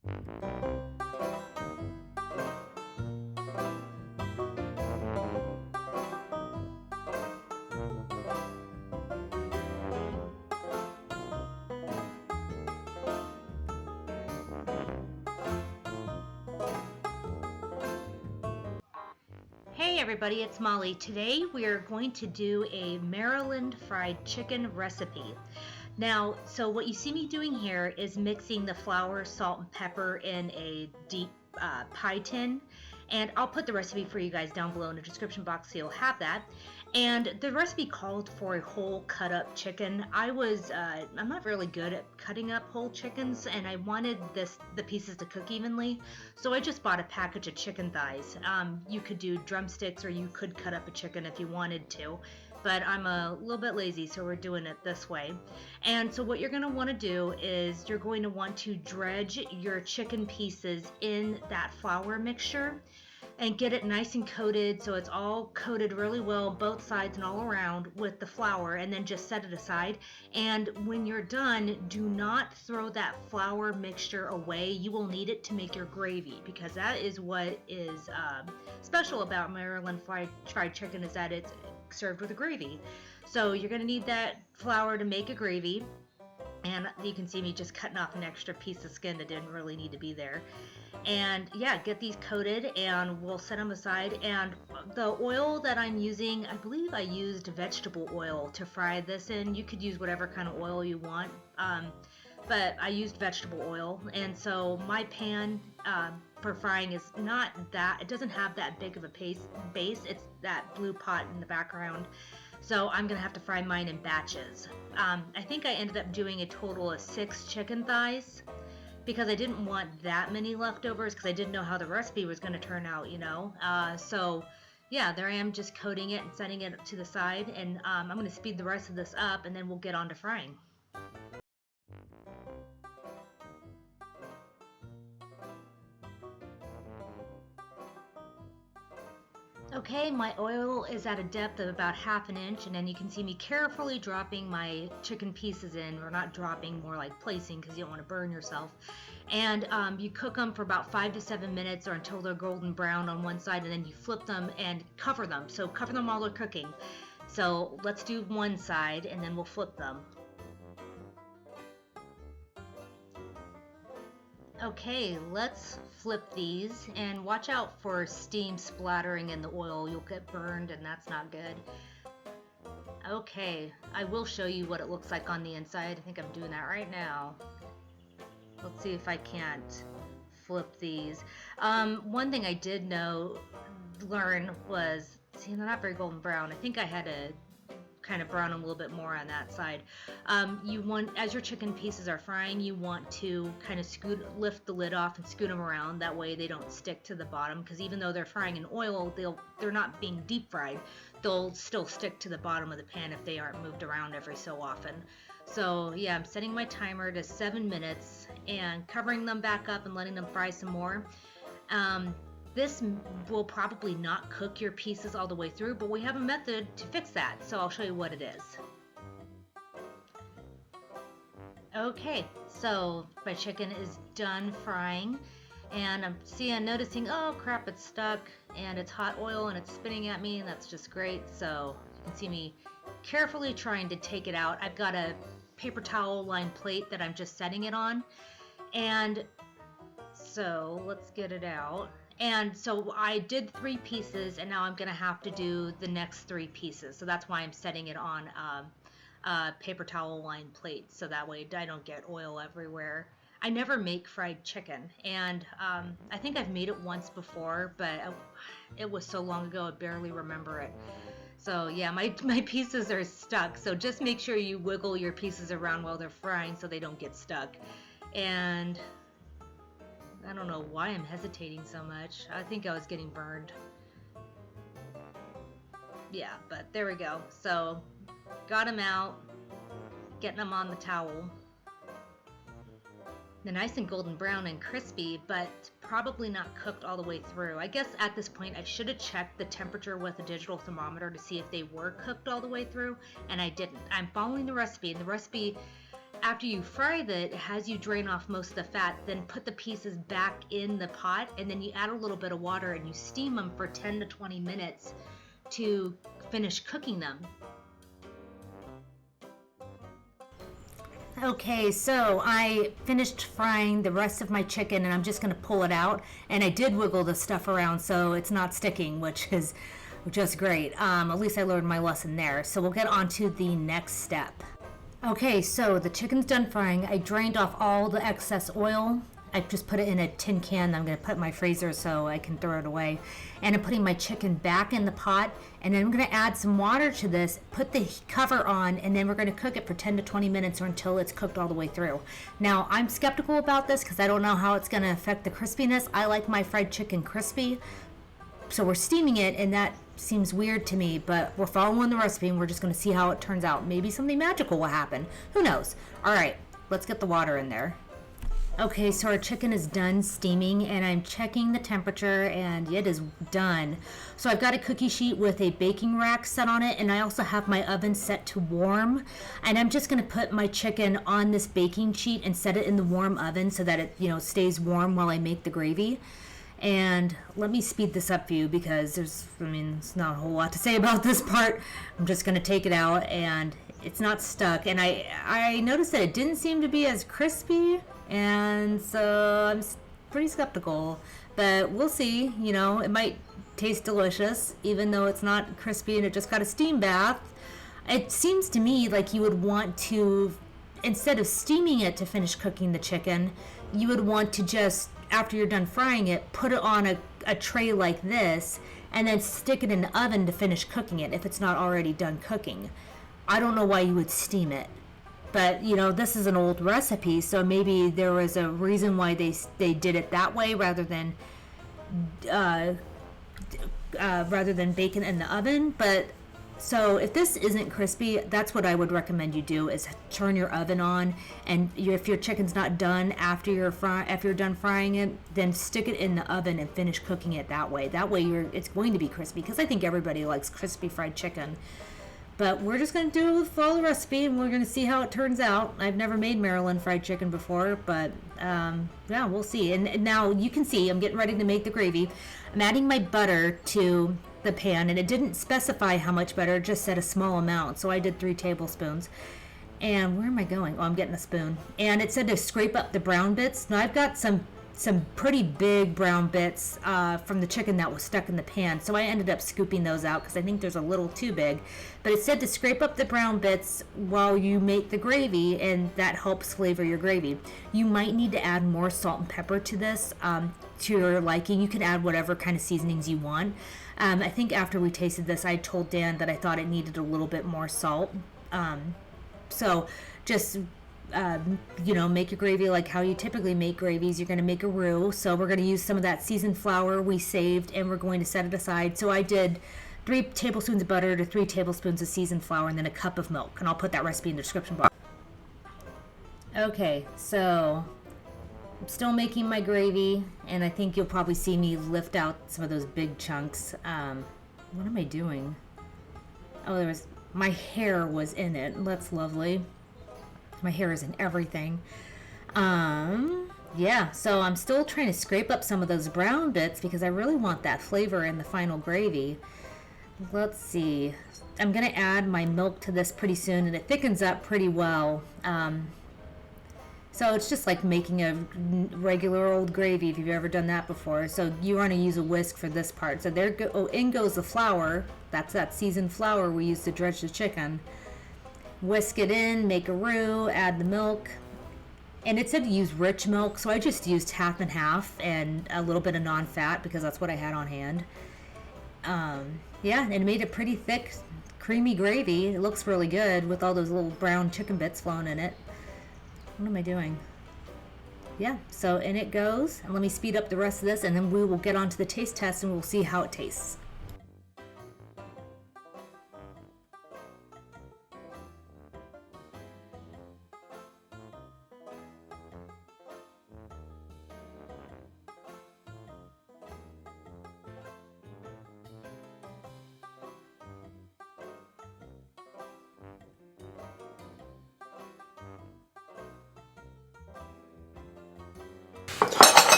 Hey everybody, it's Molly. Today we are going to do a Maryland fried chicken recipe. Now, so what you see me doing here is mixing the flour, salt, and pepper in a deep pie tin. And I'll put the recipe for you guys down below in the description box so you'll have that. And the recipe called for a whole cut up chicken. I'm not really good at cutting up whole chickens, and I wanted the pieces to cook evenly. So I just bought a package of chicken thighs. You could do drumsticks or you could cut up a chicken if you wanted to, but I'm a little bit lazy, so we're doing it this way. And so what you're going to want to do is you're going to want to dredge your chicken pieces in that flour mixture and get it nice and coated, so it's all coated really well both sides and all around with the flour, and then just set it aside. And when you're done, do not throw that flour mixture away. You will need it to make your gravy, because that is what is special about Maryland fried chicken, is that it's served with a gravy. So you're going to need that flour to make a gravy. And you can see me just cutting off an extra piece of skin that didn't really need to be there. And yeah, get these coated and we'll set them aside. And the oil that I'm using, I believe I used vegetable oil to fry this in. You could use whatever kind of oil you want, but I used vegetable oil. And so my pan for frying is not that, it doesn't have that big of a base. It's that blue pot in the background. So I'm gonna have to fry mine in batches. I think I ended up doing a total of 6 chicken thighs, because I didn't want that many leftovers, because I didn't know how the recipe was going to turn out, you know. So yeah, there I am, just coating it and setting it to the side, and I'm going to speed the rest of this up, and then we'll get on to frying. Okay, my oil is at a depth of about 1/2 inch, and then you can see me carefully dropping my chicken pieces in, or not dropping, more like placing, because you don't want to burn yourself. And you cook them for about 5 to 7 minutes, or until they're golden brown on one side, and then you flip them and cover them. So cover them while they're cooking. So let's do one side, and then we'll flip them. Okay, let's flip these, and watch out for steam splattering in the oil. You'll get burned, and that's not good. Okay, I will show you what it looks like on the inside. I think I'm doing that right now. Let's see if I can't flip these. One thing I did learn was, see, they're not very golden brown. I think I had to kind of brown them a little bit more on that side. You want, as your chicken pieces are frying, you want to kind of lift the lid off and scoot them around. That way they don't stick to the bottom, because even though they're frying in oil, they're not being deep fried. They'll still stick to the bottom of the pan if they aren't moved around every so often. So yeah, I'm setting my timer to 7 minutes and covering them back up and letting them fry some more. This will probably not cook your pieces all the way through, but we have a method to fix that, so I'll show you what it is. Okay, so my chicken is done frying, and I'm noticing, oh crap, it's stuck, and it's hot oil and it's spitting at me, and that's just great. So you can see me carefully trying to take it out. I've got a paper towel lined plate that I'm just setting it on, and so let's get it out. And so I did 3 pieces, and now I'm gonna have to do the next 3 pieces. So that's why I'm setting it on a paper towel lined plate, so that way I don't get oil everywhere. I never make fried chicken, and I think I've made it once before, but it was so long ago I barely remember it. So yeah, my pieces are stuck, so just make sure you wiggle your pieces around while they're frying so they don't get stuck. And I don't know why I'm hesitating so much. I think I was getting burned. Yeah, but there we go. So, got them out, getting them on the towel. They're nice and golden brown and crispy, but probably not cooked all the way through. I guess at this point I should have checked the temperature with a digital thermometer to see if they were cooked all the way through, and I didn't. I'm following the recipe, and the recipe After you fry it, as you drain off most of the fat, then put the pieces back in the pot, and then you add a little bit of water and you steam them for 10 to 20 minutes to finish cooking them. Okay, so I finished frying the rest of my chicken and I'm just going to pull it out. And I did wiggle the stuff around so it's not sticking, which is just great. At least I learned my lesson there. So we'll get on to the next step. Okay, so the chicken's done frying. I drained off all the excess oil. I just put it in a tin can that I'm going to put in my freezer so I can throw it away. And I'm putting my chicken back in the pot, and then I'm going to add some water to this, put the cover on, and then we're going to cook it for 10 to 20 minutes or until it's cooked all the way through. Now, I'm skeptical about this because I don't know how it's going to affect the crispiness. I like my fried chicken crispy, so we're steaming it, and that seems weird to me, but we're following the recipe and we're just going to see how it turns out. Maybe something magical will happen. Who knows? All right, let's get the water in there. Okay, so our chicken is done steaming and I'm checking the temperature and it is done. So I've got a cookie sheet with a baking rack set on it, and I also have my oven set to warm. And I'm just going to put my chicken on this baking sheet and set it in the warm oven so that it, stays warm while I make the gravy. And let me speed this up for you because there's not a whole lot to say about this part. I'm just going to take it out and it's not stuck. And I noticed that it didn't seem to be as crispy, and so I'm pretty skeptical. But we'll see. It might taste delicious even though it's not crispy and it just got a steam bath. It seems to me like you would want to, instead of steaming it to finish cooking the chicken, you would want to just, after you're done frying it, put it on a tray like this and then stick it in the oven to finish cooking it if it's not already done cooking. I don't know why you would steam it, but this is an old recipe, so maybe there was a reason why they did it that way rather than bake it in the oven. But so if this isn't crispy, that's what I would recommend you do, is turn your oven on, and if your chicken's not done after you're done frying it, then stick it in the oven and finish cooking it that way. That way it's going to be crispy, because I think everybody likes crispy fried chicken. But we're just going to follow the recipe and we're going to see how it turns out. I've never made Maryland fried chicken before, but yeah, we'll see. And now you can see I'm getting ready to make the gravy. I'm adding my butter to the pan, and it didn't specify how much butter, it just said a small amount. So I did 3 tablespoons. And where am I going? Oh, I'm getting a spoon. And it said to scrape up the brown bits. Now I've got some pretty big brown bits from the chicken that was stuck in the pan, so I ended up scooping those out because I think there's a little too big. But it said to scrape up the brown bits while you make the gravy, and that helps flavor your gravy. You might need to add more salt and pepper to this to your liking. You can add whatever kind of seasonings you want. I think after we tasted this, I told Dan that I thought it needed a little bit more salt. So just make your gravy like how you typically make gravies. You're going to make a roux, so we're going to use some of that seasoned flour we saved, and we're going to set it aside. So I did 3 tablespoons of butter to 3 tablespoons of seasoned flour, and then a cup of milk, and I'll put that recipe in the description box. Okay, so I'm still making my gravy, and I think you'll probably see me lift out some of those big chunks. What am I doing? Oh, my hair was in it. That's lovely. My hair is in everything. Yeah, so I'm still trying to scrape up some of those brown bits because I really want that flavor in the final gravy. Let's see. I'm going to add my milk to this pretty soon, and it thickens up pretty well. So it's just like making a regular old gravy if you've ever done that before. So you want to use a whisk for this part. So in goes the flour. That's that seasoned flour we use to dredge the chicken. Whisk it in, make a roux, add the milk. And it said to use rich milk, so I just used half and half and a little bit of non-fat because that's what I had on hand. Yeah, and it made a pretty thick, creamy gravy. It looks really good with all those little brown chicken bits flown in it. What am I doing? Yeah, so in it goes. And let me speed up the rest of this, and then we will get on to the taste test and we'll see how it tastes.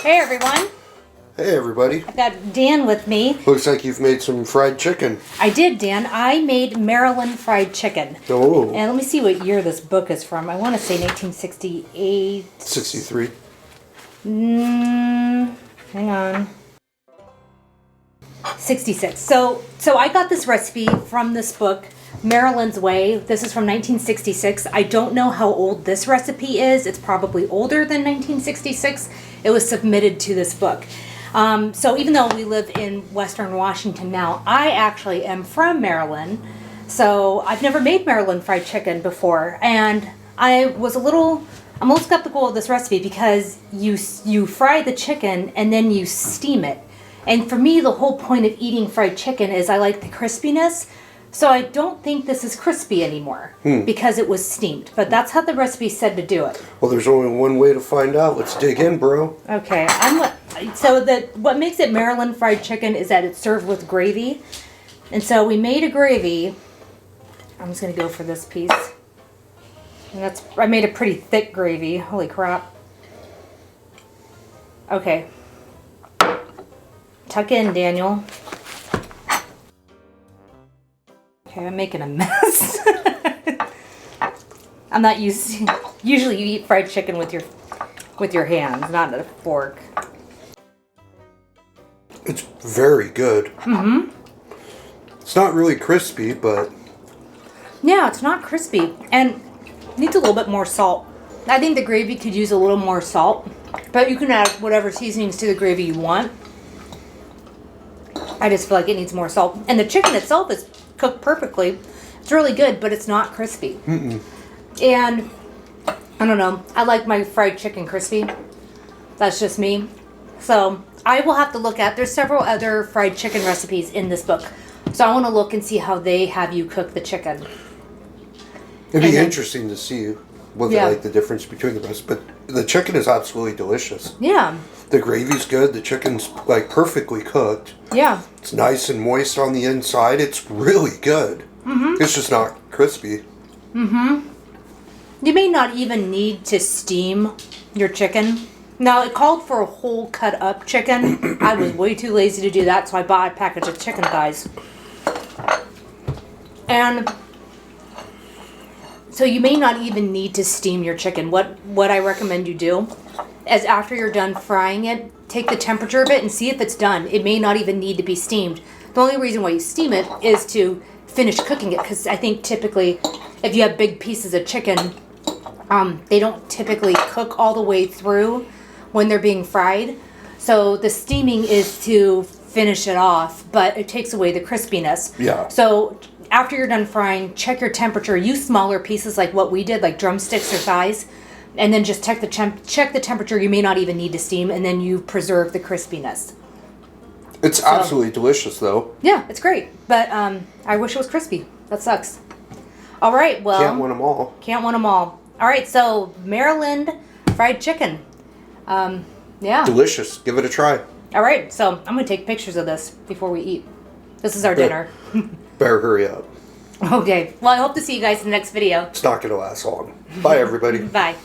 Hey everyone. Hey everybody. I've got Dan with me. Looks like you've made some fried chicken. I did, Dan. I made Maryland fried chicken. Oh. And let me see what year this book is from. I want to say 1968. 63. Hang on. 66. So I got this recipe from this book, Maryland's Way. This is from 1966. I don't know how old this recipe is. It's probably older than 1966. It was submitted to this book. So even though we live in Western Washington now, I actually am from Maryland. So I've never made Maryland fried chicken before. And I'm a little skeptical of this recipe because you fry the chicken and then you steam it. And for me, the whole point of eating fried chicken is I like the crispiness. So I don't think this is crispy anymore because it was steamed. But that's how the recipe said to do it. Well, there's only one way to find out. Let's dig in, bro. Okay. What makes it Maryland fried chicken is that it's served with gravy. And so we made a gravy. I'm just going to go for this piece. And I made a pretty thick gravy. Holy crap. Okay. Tuck in, Daniel. Okay, I'm making a mess. I'm not used to, usually you eat fried chicken with your hands, not a fork. It's very good. Mm-hmm. It's not really crispy, but... Yeah, it's not crispy. And needs a little bit more salt. I think the gravy could use a little more salt. But you can add whatever seasonings to the gravy you want. I just feel like it needs more salt. And the chicken itself is cooked perfectly. It's really good, but it's not crispy. Mm-mm. And I don't know. I like my fried chicken crispy. That's just me. So I will have to look at. There's several other fried chicken recipes in this book. So I want to look and see how they have you cook the chicken. It'd be interesting to see what the difference between the rest. But the chicken is absolutely delicious. Yeah. The gravy's good. The chicken's like perfectly cooked. Yeah. It's nice and moist on the inside. It's really good. Mm-hmm. It's just not crispy. Mm-hmm. You may not even need to steam your chicken. Now, it called for a whole cut up chicken. I was way too lazy to do that, so I bought a package of chicken thighs. And so you may not even need to steam your chicken. What I recommend you do is after you're done frying it, take the temperature of it and see if it's done. It may not even need to be steamed. The only reason why you steam it is to finish cooking it, because I think typically if you have big pieces of chicken, they don't typically cook all the way through when they're being fried. So the steaming is to finish it off, but it takes away the crispiness. Yeah. So after you're done frying, check your temperature. Use smaller pieces like what we did, like drumsticks or thighs, and then just check the temperature. You may not even need to steam, and then you preserve the crispiness. It's absolutely delicious, though. Yeah, it's great, but I wish it was crispy. That sucks. All right, well. Can't win them all. Can't win them all. All right, so Maryland fried chicken. Yeah. Delicious. Give it a try. All right, so I'm going to take pictures of this before we eat. This is our dinner. Better hurry up. Okay. Well, I hope to see you guys in the next video. It's not going to last long. Bye, everybody. Bye.